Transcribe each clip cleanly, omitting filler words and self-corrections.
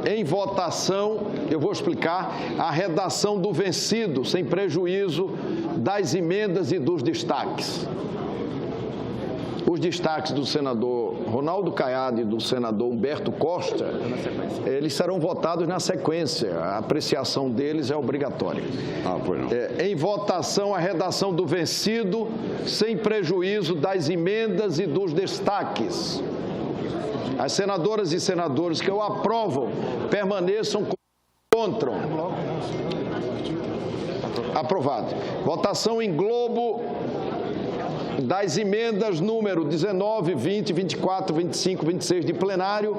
Em votação, eu vou explicar a redação do vencido, sem prejuízo das emendas e dos destaques. Os destaques do senador Ronaldo Caiado e do senador Humberto Costa, eles serão votados na sequência. A apreciação deles é obrigatória. Em votação, a redação do vencido, sem prejuízo das emendas e dos destaques. As senadoras e senadores que o aprovam permaneçam contra. Aprovado. Votação em globo das emendas número 19, 20, 24, 25, 26 de plenário,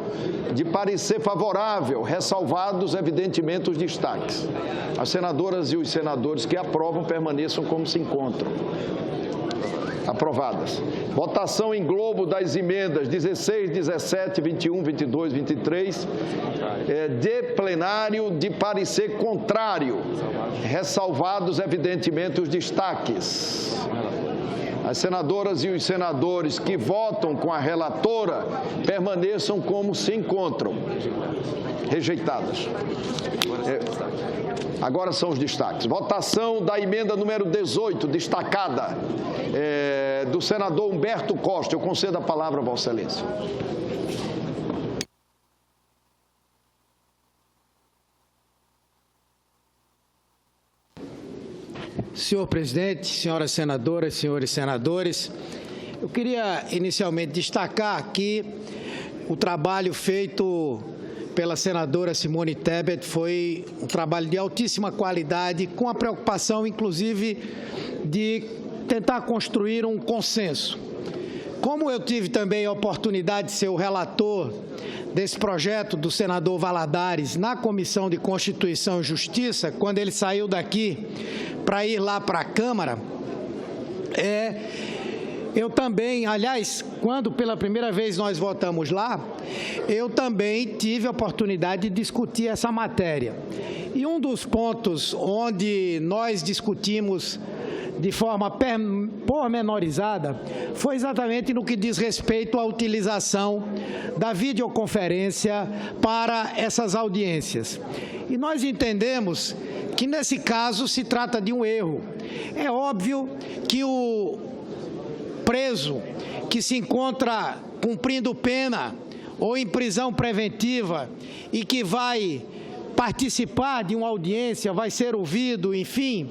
de parecer favorável, ressalvados, evidentemente, os destaques. As senadoras e os senadores que aprovam permaneçam como se encontram. Aprovadas. Votação em globo das emendas 16, 17, 21, 22, 23, de plenário de parecer contrário, ressalvados, evidentemente, os destaques. As senadoras e os senadores que votam com a relatora permaneçam como se encontram. Rejeitadas. Agora são os destaques. Votação da emenda número 18, destacada, do senador Humberto Costa. Eu concedo a palavra a Vossa Excelência. Senhor presidente, senhoras senadoras, senhores senadores, eu queria inicialmente destacar aqui o trabalho feito pela senadora Simone Tebet. Foi um trabalho de altíssima qualidade, com a preocupação, inclusive, de tentar construir um consenso. Como eu tive também a oportunidade de ser o relator desse projeto do senador Valadares na Comissão de Constituição e Justiça, quando ele saiu daqui para ir lá para a Câmara, eu também, aliás, quando pela primeira vez nós votamos lá, eu também tive a oportunidade de discutir essa matéria. E um dos pontos onde nós discutimos de forma pormenorizada foi exatamente no que diz respeito à utilização da videoconferência para essas audiências. E nós entendemos que, nesse caso, se trata de um erro. É óbvio que o preso que se encontra cumprindo pena ou em prisão preventiva e que vai participar de uma audiência, vai ser ouvido, enfim,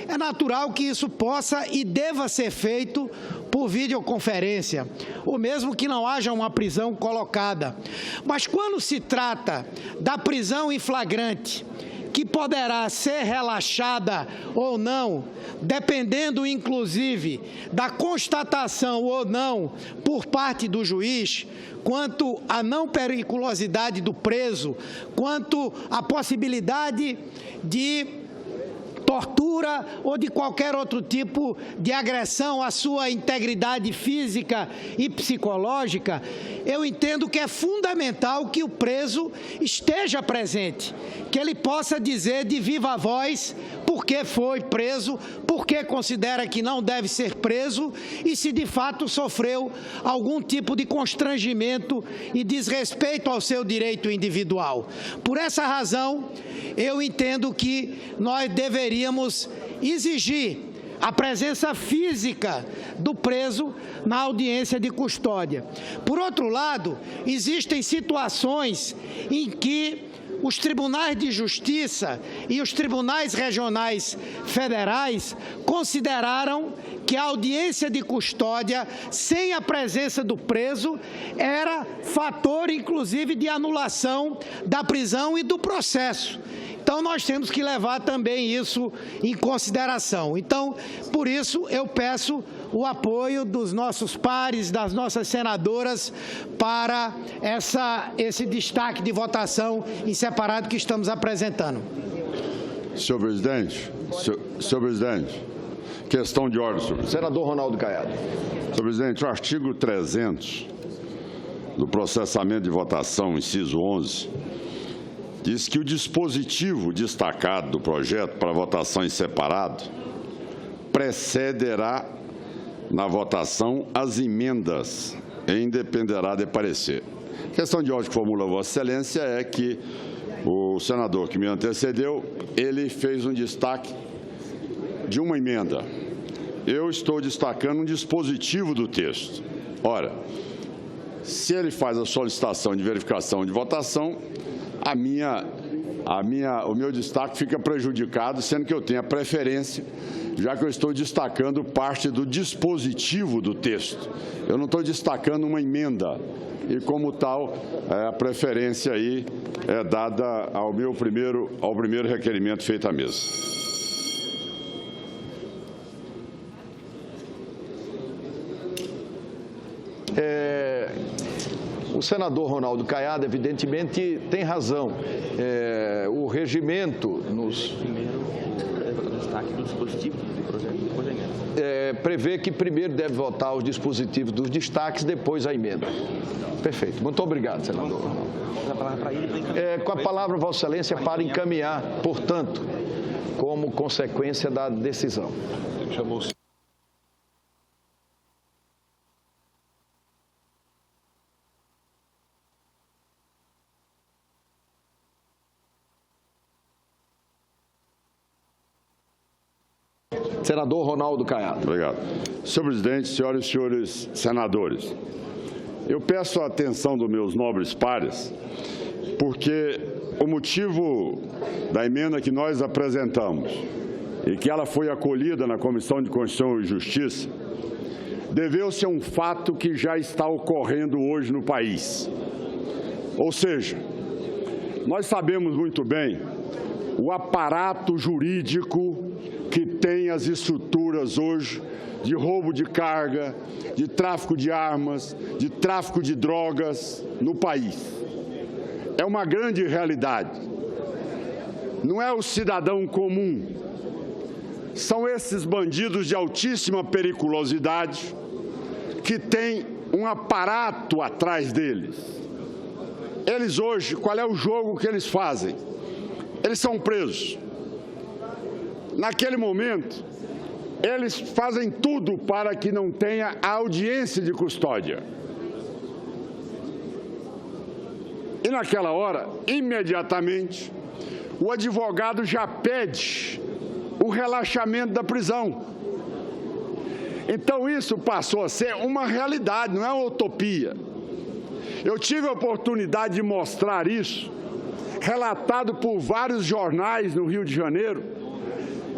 é natural que isso possa e deva ser feito por videoconferência, ou mesmo que não haja uma prisão colocada. Mas quando se trata da prisão em flagrante, que poderá ser relaxada ou não, dependendo, inclusive, da constatação ou não por parte do juiz, quanto à não periculosidade do preso, quanto à possibilidade de tortura ou de qualquer outro tipo de agressão à sua integridade física e psicológica, eu entendo que é fundamental que o preso esteja presente, que ele possa dizer de viva voz por que foi preso, por que considera que não deve ser preso e se de fato sofreu algum tipo de constrangimento e desrespeito ao seu direito individual. Por essa razão, eu entendo que nós deveríamos exigir a presença física do preso na audiência de custódia. Por outro lado, existem situações em que os tribunais de justiça e os tribunais regionais federais consideraram que a audiência de custódia, sem a presença do preso, era fator, inclusive, de anulação da prisão e do processo. Então, nós temos que levar também isso em consideração. Então, por isso, eu peço o apoio dos nossos pares, das nossas senadoras, para esse destaque de votação em separado que estamos apresentando. Senhor presidente, questão de ordem, senhor presidente. Senador Ronaldo Caiado. Senhor presidente, o artigo 300 do processamento de votação, inciso 11, diz que o dispositivo destacado do projeto para votação em separado precederá na votação as emendas e independerá de parecer. A questão de ordem que formula Vossa Excelência é que o senador que me antecedeu, ele fez um destaque de uma emenda. Eu estou destacando um dispositivo do texto. Ora, se ele faz a solicitação de verificação de votação, o meu destaque fica prejudicado, sendo que eu tenho a preferência, já que eu estou destacando parte do dispositivo do texto. Eu não estou destacando uma emenda. E, como tal, a preferência aí é dada ao primeiro requerimento feito à mesa. O senador Ronaldo Caiado, evidentemente, tem razão. O regimento nos... destaque do dispositivo do projeto. Prevê que primeiro deve votar os dispositivos dos destaques, depois a emenda. Perfeito. Muito obrigado, senador. Com a palavra, Vossa Excelência, para encaminhar, portanto, como consequência da decisão. Senador Ronaldo Caiado. Obrigado. Senhor presidente, senhoras e senhores senadores, eu peço a atenção dos meus nobres pares, porque o motivo da emenda que nós apresentamos e que ela foi acolhida na Comissão de Constituição e Justiça deveu-se a um fato que já está ocorrendo hoje no país. Ou seja, nós sabemos muito bem o aparato jurídico que tem as estruturas hoje de roubo de carga, de tráfico de armas, de tráfico de drogas no país. É uma grande realidade. Não é o cidadão comum. São esses bandidos de altíssima periculosidade que têm um aparato atrás deles. Eles hoje, qual é o jogo que eles fazem? Eles são presos. Naquele momento, eles fazem tudo para que não tenha audiência de custódia. E naquela hora, imediatamente, o advogado já pede o relaxamento da prisão. Então, isso passou a ser uma realidade, não é uma utopia. Eu tive a oportunidade de mostrar isso, relatado por vários jornais no Rio de Janeiro,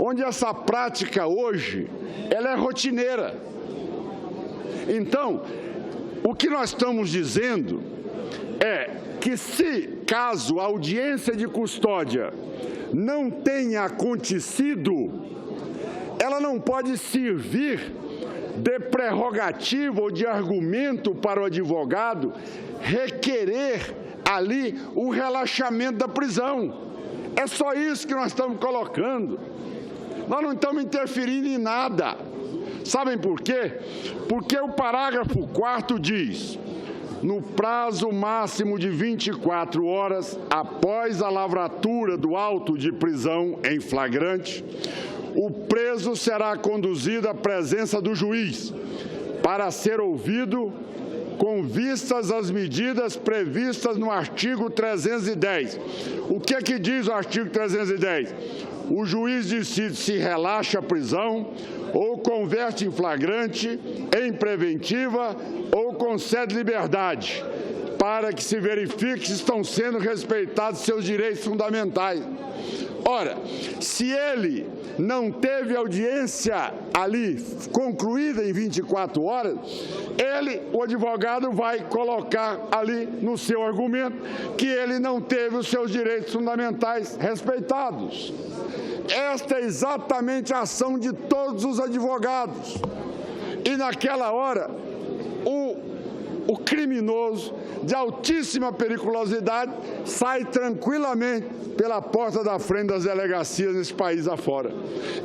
onde essa prática hoje, ela é rotineira. Então, o que nós estamos dizendo é que caso a audiência de custódia não tenha acontecido, ela não pode servir de prerrogativa ou de argumento para o advogado requerer ali o relaxamento da prisão. É só isso que nós estamos colocando. Nós não estamos interferindo em nada. Sabem por quê? Porque o parágrafo 4º diz: no prazo máximo de 24 horas após a lavratura do auto de prisão em flagrante, o preso será conduzido à presença do juiz para ser ouvido com vistas às medidas previstas no artigo 310. O que é que diz o artigo 310? O juiz decide se relaxa a prisão ou converte em flagrante, em preventiva ou concede liberdade, para que se verifique se estão sendo respeitados seus direitos fundamentais. Ora, se ele não teve audiência ali concluída em 24 horas, o advogado vai colocar ali no seu argumento que ele não teve os seus direitos fundamentais respeitados. Esta é exatamente a ação de todos os advogados. E naquela hora, o criminoso de altíssima periculosidade sai tranquilamente pela porta da frente das delegacias nesse país afora.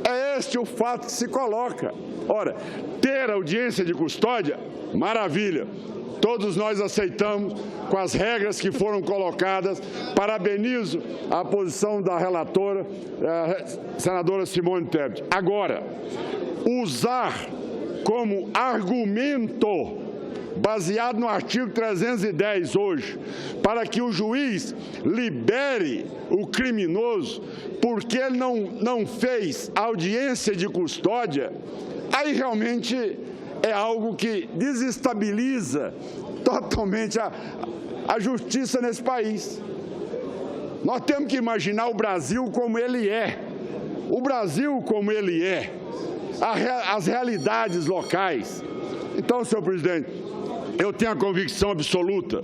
É este o fato que se coloca. Ora, ter audiência de custódia, maravilha. Todos nós aceitamos com as regras que foram colocadas. Parabenizo a posição da relatora, a senadora Simone Tebet. Agora, usar como argumento baseado no artigo 310 hoje, para que o juiz libere o criminoso porque ele não fez audiência de custódia, aí realmente é algo que desestabiliza totalmente a justiça nesse país. Nós temos que imaginar o Brasil como ele é. O Brasil como ele é. As realidades locais. Então, senhor presidente, eu tenho a convicção absoluta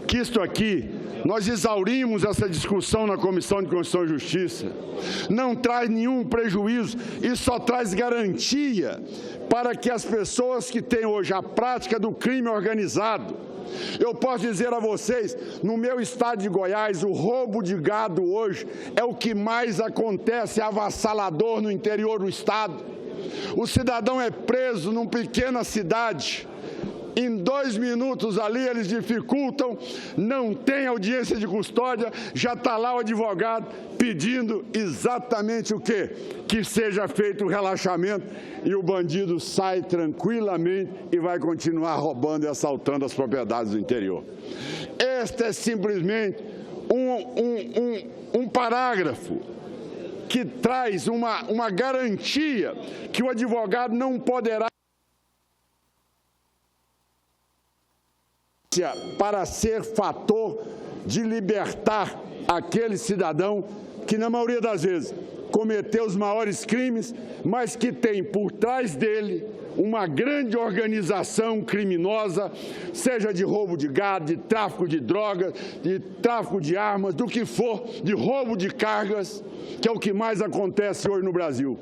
que isto aqui, nós exaurimos essa discussão na Comissão de Constituição e Justiça, não traz nenhum prejuízo e só traz garantia para que as pessoas que têm hoje a prática do crime organizado. Eu posso dizer a vocês, no meu estado de Goiás, o roubo de gado hoje é o que mais acontece, é avassalador no interior do estado. O cidadão é preso numa pequena cidade, em 2 minutos ali eles dificultam, não tem audiência de custódia, já está lá o advogado pedindo exatamente o quê? Que seja feito o relaxamento e o bandido sai tranquilamente e vai continuar roubando e assaltando as propriedades do interior. Este é simplesmente um parágrafo que traz uma garantia que o advogado não poderá para ser fator de libertar aquele cidadão que, na maioria das vezes, cometeu os maiores crimes, mas que tem por trás dele uma grande organização criminosa, seja de roubo de gado, de tráfico de drogas, de tráfico de armas, do que for, de roubo de cargas, que é o que mais acontece hoje no Brasil.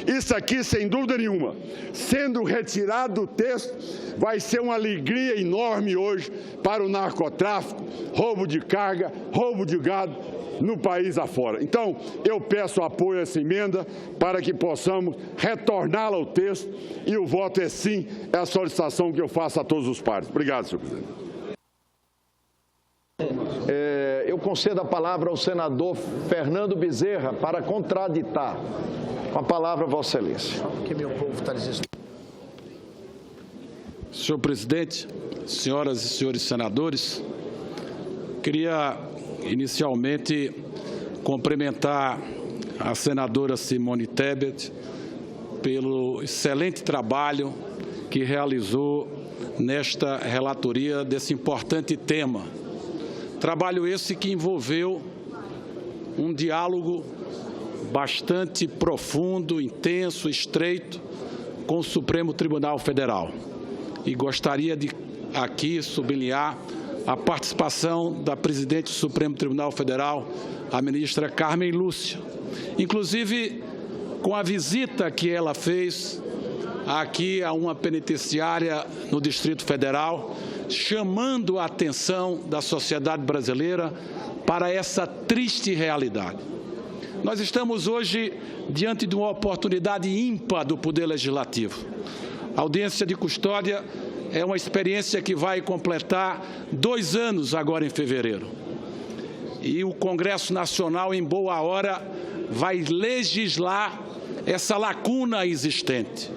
Isso aqui, sem dúvida nenhuma, sendo retirado do texto, vai ser uma alegria enorme hoje para o narcotráfico, roubo de carga, roubo de gado no país afora. Então, eu peço apoio a essa emenda para que possamos retorná-la ao texto e o voto é sim, é a solicitação que eu faço a todos os pares. Obrigado, senhor presidente. Eu concedo a palavra ao senador Fernando Bezerra para contraditar. Com a palavra, Vossa Excelência. Porque meu povo está desistindo. Senhor presidente, senhoras e senhores senadores, queria inicialmente cumprimentar a senadora Simone Tebet pelo excelente trabalho que realizou nesta relatoria desse importante tema. Trabalho esse que envolveu um diálogo bastante profundo, intenso, estreito com o Supremo Tribunal Federal. E gostaria de aqui sublinhar a participação da presidente do Supremo Tribunal Federal, a ministra Carmen Lúcia, inclusive com a visita que ela fez aqui a uma penitenciária no Distrito Federal, chamando a atenção da sociedade brasileira para essa triste realidade. Nós estamos hoje diante de uma oportunidade ímpar do Poder Legislativo. A audiência de custódia é uma experiência que vai completar 2 anos agora em fevereiro. E o Congresso Nacional, em boa hora, vai legislar essa lacuna existente.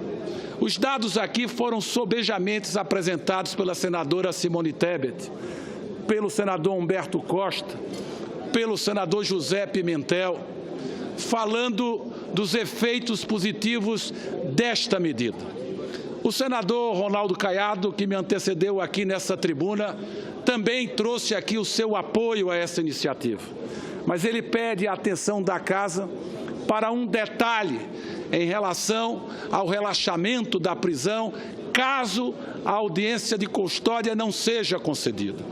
Os dados aqui foram sobejamente apresentados pela senadora Simone Tebet, pelo senador Humberto Costa, pelo senador José Pimentel, falando dos efeitos positivos desta medida. O senador Ronaldo Caiado, que me antecedeu aqui nessa tribuna, também trouxe aqui o seu apoio a essa iniciativa. Mas ele pede a atenção da Casa para um detalhe em relação ao relaxamento da prisão, caso a audiência de custódia não seja concedida.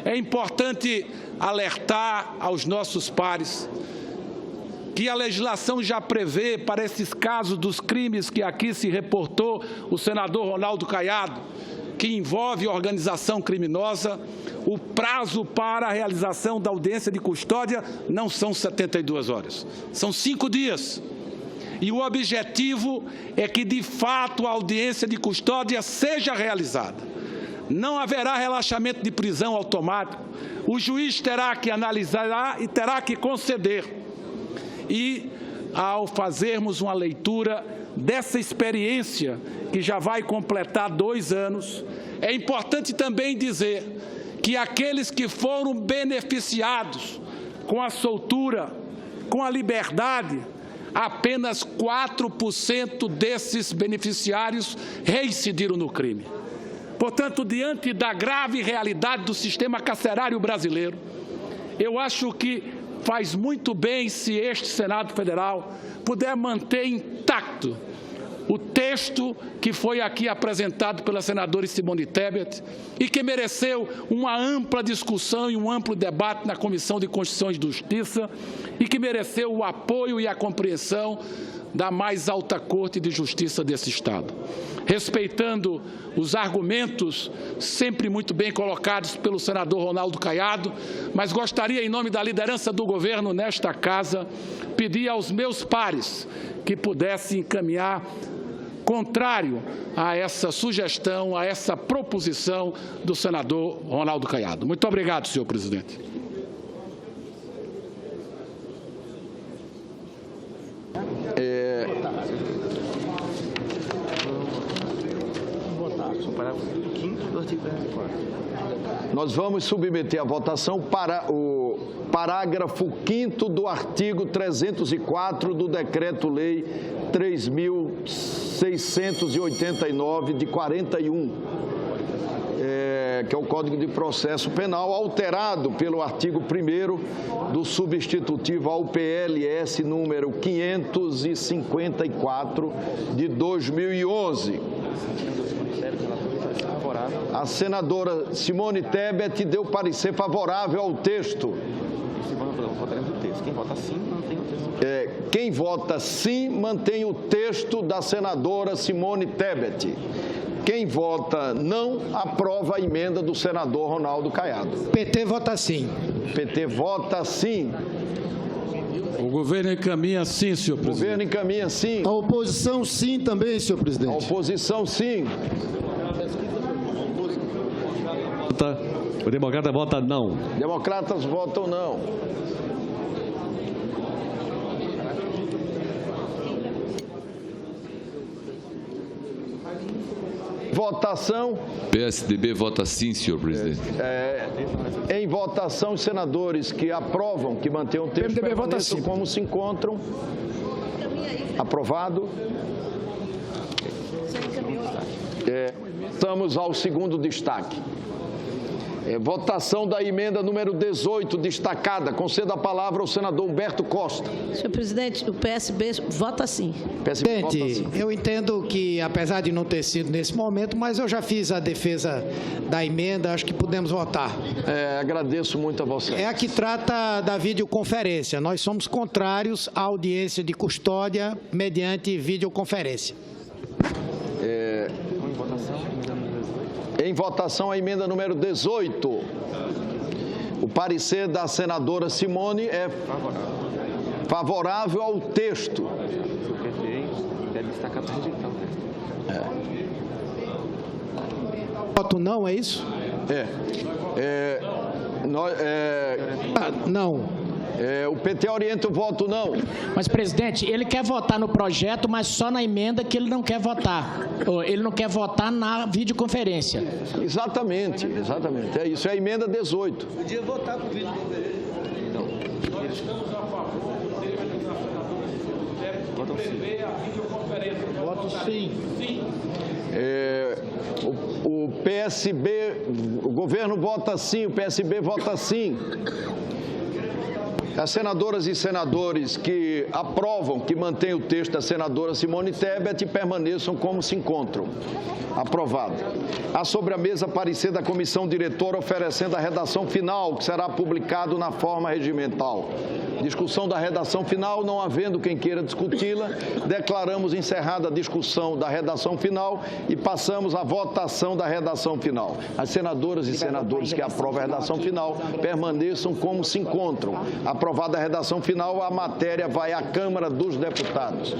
É importante alertar aos nossos pares que a legislação já prevê para esses casos dos crimes que aqui se reportou o senador Ronaldo Caiado, que envolve organização criminosa, o prazo para a realização da audiência de custódia não são 72 horas, são 5 dias. E o objetivo é que, de fato, a audiência de custódia seja realizada. Não haverá relaxamento de prisão automático. O juiz terá que analisar e terá que conceder. E, ao fazermos uma leitura dessa experiência, que já vai completar 2 anos, é importante também dizer que aqueles que foram beneficiados com a soltura, com a liberdade, apenas 4% desses beneficiários reincidiram no crime. Portanto, diante da grave realidade do sistema carcerário brasileiro, eu acho que faz muito bem se este Senado Federal puder manter intacto o texto que foi aqui apresentado pela senadora Simone Tebet e que mereceu uma ampla discussão e um amplo debate na Comissão de Constituição e Justiça e que mereceu o apoio e a compreensão da mais alta Corte de Justiça desse Estado. Respeitando os argumentos sempre muito bem colocados pelo senador Ronaldo Caiado, mas gostaria, em nome da liderança do governo nesta casa, pedir aos meus pares que pudessem encaminhar contrário a essa sugestão, a essa proposição do senador Ronaldo Caiado. Muito obrigado, senhor presidente. Nós vamos submeter à votação para o parágrafo 5º do artigo 304 do Decreto-Lei 3.689, de 41, que é o Código de Processo Penal, alterado pelo artigo 1º do substitutivo ao PLS número 554, de 2011. A senadora Simone Tebet deu parecer favorável ao texto. Quem vota sim, mantém o texto. Quem vota sim, mantém o texto da senadora Simone Tebet. Quem vota não, aprova a emenda do senador Ronaldo Caiado. PT vota sim. PT vota sim. O governo encaminha sim, senhor O presidente. governo encaminha sim. A oposição sim também, senhor A presidente. oposição sim. O democrata vota não. Democratas votam não. Votação. PSDB vota sim, senhor presidente. Em votação, os senadores que aprovam, que mantêm o texto, PMDB vota permaneçam sim. como se encontram. Aprovado. Estamos ao segundo destaque. Votação da emenda número 18, destacada. Conceda a palavra ao senador Humberto Costa. Senhor presidente, o PSB vota sim. PSB vota Presidente, sim. eu entendo que, apesar de não ter sido nesse momento, mas eu já fiz a defesa da emenda, acho que podemos votar. Agradeço muito a você. É a que trata da videoconferência. Nós somos contrários à audiência de custódia mediante videoconferência. Em votação, a emenda número 18. O parecer da senadora Simone é favorável ao texto. O PT deve destacar para rejeitar o texto. Voto não, é isso? Não. O PT orienta o voto não. Mas, presidente, ele quer votar no projeto, mas só na emenda que ele não quer votar. Ele não quer votar na videoconferência. Exatamente, exatamente. É isso, é a emenda 18. Podia votar por videoconferência. Voto sim. O PSB, o governo vota sim, o PSB vota sim. As senadoras e senadores que aprovam, que mantêm o texto da senadora Simone Tebet, permaneçam como se encontram. Aprovado. Há sobre a mesa parecer da comissão diretora oferecendo a redação final, que será publicado na forma regimental. Discussão da redação final, não havendo quem queira discuti-la, declaramos encerrada a discussão da redação final e passamos à votação da redação final. As senadoras e senadores que aprovam a redação final permaneçam como se encontram. Aprovada a redação final, a matéria vai à Câmara dos Deputados.